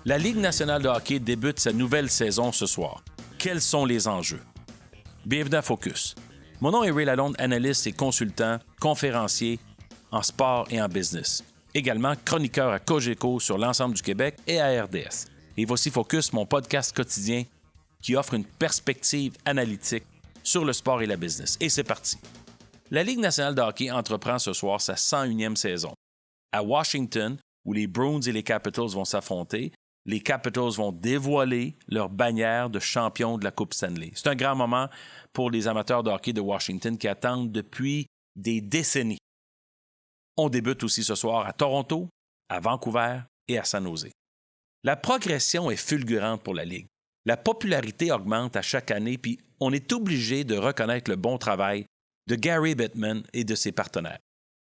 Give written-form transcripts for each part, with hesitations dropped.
La Ligue nationale de hockey débute sa nouvelle saison ce soir. Quels sont les enjeux? Bienvenue à Focus. Mon nom est Ray Lalonde, analyste et consultant, conférencier en sport et en business. Également chroniqueur à Cogeco sur l'ensemble du Québec et à RDS. Et voici Focus, mon podcast quotidien qui offre une perspective analytique sur le sport et la business. Et c'est parti. La Ligue nationale de hockey entreprend ce soir sa 101e saison. À Washington, où les Bruins et les Capitals vont s'affronter, les Capitals vont dévoiler leur bannière de champion de la Coupe Stanley. C'est un grand moment pour les amateurs de hockey de Washington qui attendent depuis des décennies. On débute aussi ce soir à Toronto, à Vancouver et à San Jose. La progression est fulgurante pour la Ligue. La popularité augmente à chaque année, puis on est obligé de reconnaître le bon travail de Gary Bettman et de ses partenaires.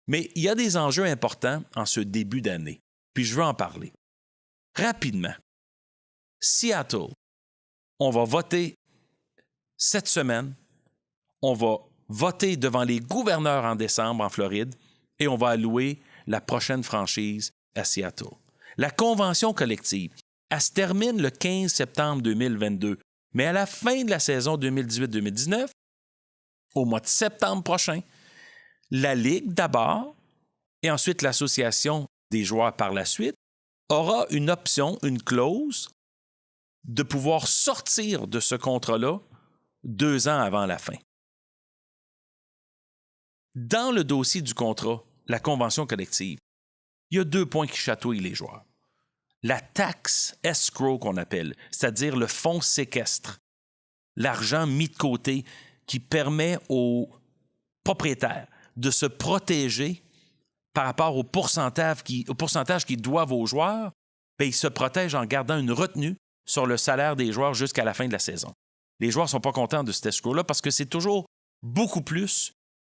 Mais il y a des enjeux importants en ce début d'année, puis je veux en parler. Rapidement, Seattle, on va voter cette semaine, on va voter devant les gouverneurs en décembre en Floride et on va allouer la prochaine franchise à Seattle. La convention collective, elle se termine le 15 septembre 2022, mais à la fin de la saison 2018-2019, au mois de septembre prochain, la Ligue d'abord et ensuite l'association des joueurs par la suite aura une option, une clause, de pouvoir sortir de ce contrat-là 2 ans avant la fin. Dans le dossier du contrat, la convention collective, il y a 2 points qui chatouillent les joueurs. La taxe escrow qu'on appelle, c'est-à-dire le fonds séquestre, l'argent mis de côté qui permet aux propriétaires de se protéger par rapport au pourcentage qu'ils doivent aux joueurs, bien, ils se protègent en gardant une retenue sur le salaire des joueurs jusqu'à la fin de la saison. Les joueurs ne sont pas contents de cet escrow-là parce que c'est toujours beaucoup plus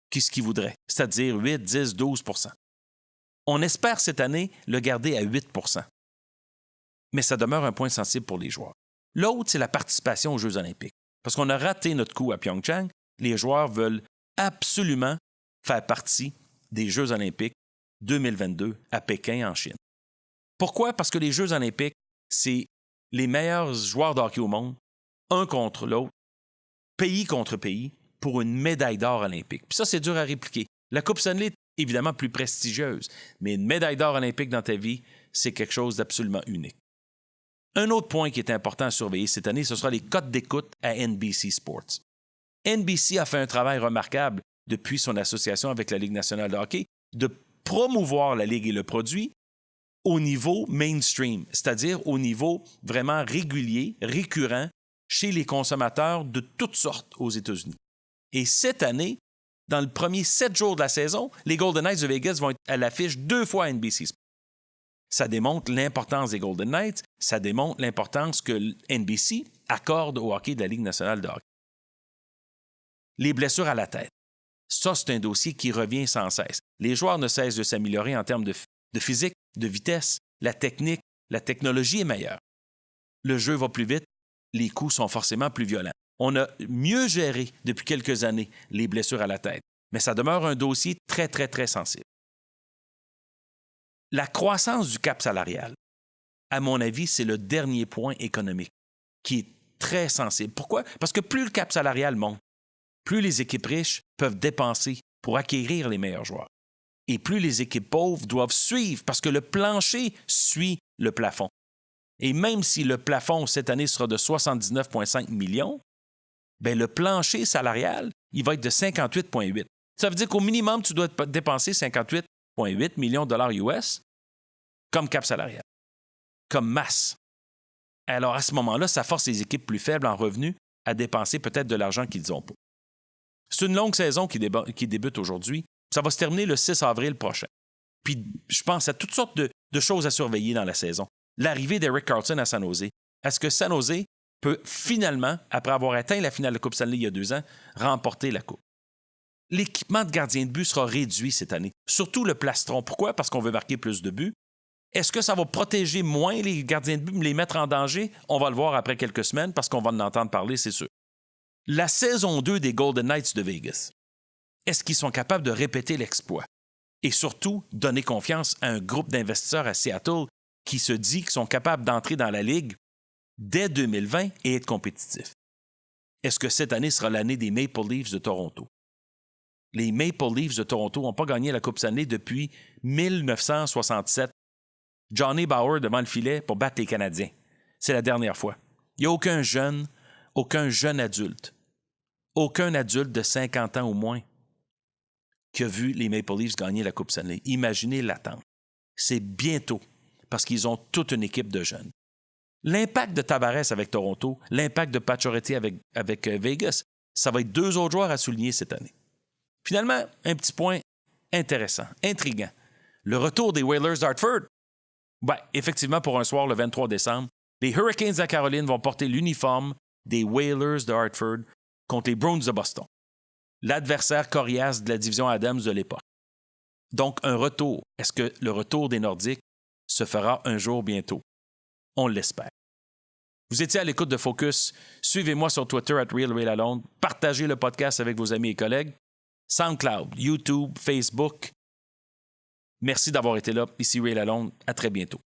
que ce qu'ils voudraient, c'est-à-dire 8, 10, 12 %. On espère cette année le garder à 8 %. Mais ça demeure un point sensible pour les joueurs. L'autre, c'est la participation aux Jeux olympiques. Parce qu'on a raté notre coup à Pyeongchang, les joueurs veulent absolument faire partie des Jeux olympiques 2022 à Pékin, en Chine. Pourquoi? Parce que les Jeux olympiques, c'est les meilleurs joueurs de hockey au monde, un contre l'autre, pays contre pays, pour une médaille d'or olympique. Puis ça, c'est dur à répliquer. La Coupe Stanley est évidemment plus prestigieuse, mais une médaille d'or olympique dans ta vie, c'est quelque chose d'absolument unique. Un autre point qui est important à surveiller cette année, ce sera les cotes d'écoute à NBC Sports. NBC a fait un travail remarquable depuis son association avec la Ligue nationale de hockey de promouvoir la Ligue et le produit au niveau mainstream, c'est-à-dire au niveau vraiment régulier, récurrent, chez les consommateurs de toutes sortes aux États-Unis. Et cette année, dans le premier 7 jours de la saison, les Golden Knights de Vegas vont être à l'affiche 2 fois à NBC Sports. Ça démontre l'importance des Golden Knights, ça démontre l'importance que NBC accorde au hockey de la Ligue nationale de hockey. Les blessures à la tête. Ça, c'est un dossier qui revient sans cesse. Les joueurs ne cessent de s'améliorer en termes de physique, de vitesse, la technique, la technologie est meilleure. Le jeu va plus vite, les coups sont forcément plus violents. On a mieux géré depuis quelques années les blessures à la tête, mais ça demeure un dossier très, très, très sensible. La croissance du cap salarial, à mon avis, c'est le dernier point économique qui est très sensible. Pourquoi? Parce que plus le cap salarial monte, plus les équipes riches peuvent dépenser pour acquérir les meilleurs joueurs. Et plus les équipes pauvres doivent suivre parce que le plancher suit le plafond. Et même si le plafond cette année sera de 79,5 millions, bien, le plancher salarial, il va être de 58,8. Ça veut dire qu'au minimum, tu dois dépenser 58,8 millions de dollars US comme cap salarial, comme masse. Alors, à ce moment-là, ça force les équipes plus faibles en revenus à dépenser peut-être de l'argent qu'ils n'ont pas. C'est une longue saison qui débute aujourd'hui. Ça va se terminer le 6 avril prochain. Puis, je pense à toutes sortes de choses à surveiller dans la saison. L'arrivée d'Erik Karlsson à San Jose. Est-ce que San Jose peut finalement, après avoir atteint la finale de la Coupe Stanley il y a 2 ans, remporter la Coupe? L'équipement de gardien de but sera réduit cette année, surtout le plastron. Pourquoi? Parce qu'on veut marquer plus de buts. Est-ce que ça va protéger moins les gardiens de but, les mettre en danger? On va le voir après quelques semaines parce qu'on va en entendre parler, c'est sûr. La saison 2 des Golden Knights de Vegas, est-ce qu'ils sont capables de répéter l'exploit? Et surtout, donner confiance à un groupe d'investisseurs à Seattle qui se dit qu'ils sont capables d'entrer dans la Ligue dès 2020 et être compétitifs. Est-ce que cette année sera l'année des Maple Leafs de Toronto? Les Maple Leafs de Toronto n'ont pas gagné la Coupe Stanley depuis 1967. Johnny Bauer devant le filet pour battre les Canadiens. C'est la dernière fois. Il n'y a aucun jeune adulte, aucun adulte de 50 ans ou moins qui a vu les Maple Leafs gagner la Coupe Stanley. Imaginez l'attente. C'est bientôt, parce qu'ils ont toute une équipe de jeunes. L'impact de Tavares avec Toronto, l'impact de Pacioretty avec Vegas, ça va être 2 autres joueurs à souligner cette année. Finalement, un petit point intéressant, intriguant. Le retour des Whalers d'Hartford. Effectivement, pour un soir le 23 décembre, les Hurricanes de Caroline vont porter l'uniforme des Whalers de Hartford contre les Bruins de Boston, l'adversaire coriace de la division Adams de l'époque. Donc, un retour. Est-ce que le retour des Nordiques se fera un jour bientôt? On l'espère. Vous étiez à l'écoute de Focus. Suivez-moi sur Twitter @RealRealAlone. Partagez le podcast avec vos amis et collègues. SoundCloud, YouTube, Facebook. Merci d'avoir été là. Ici Real Alone. À très bientôt.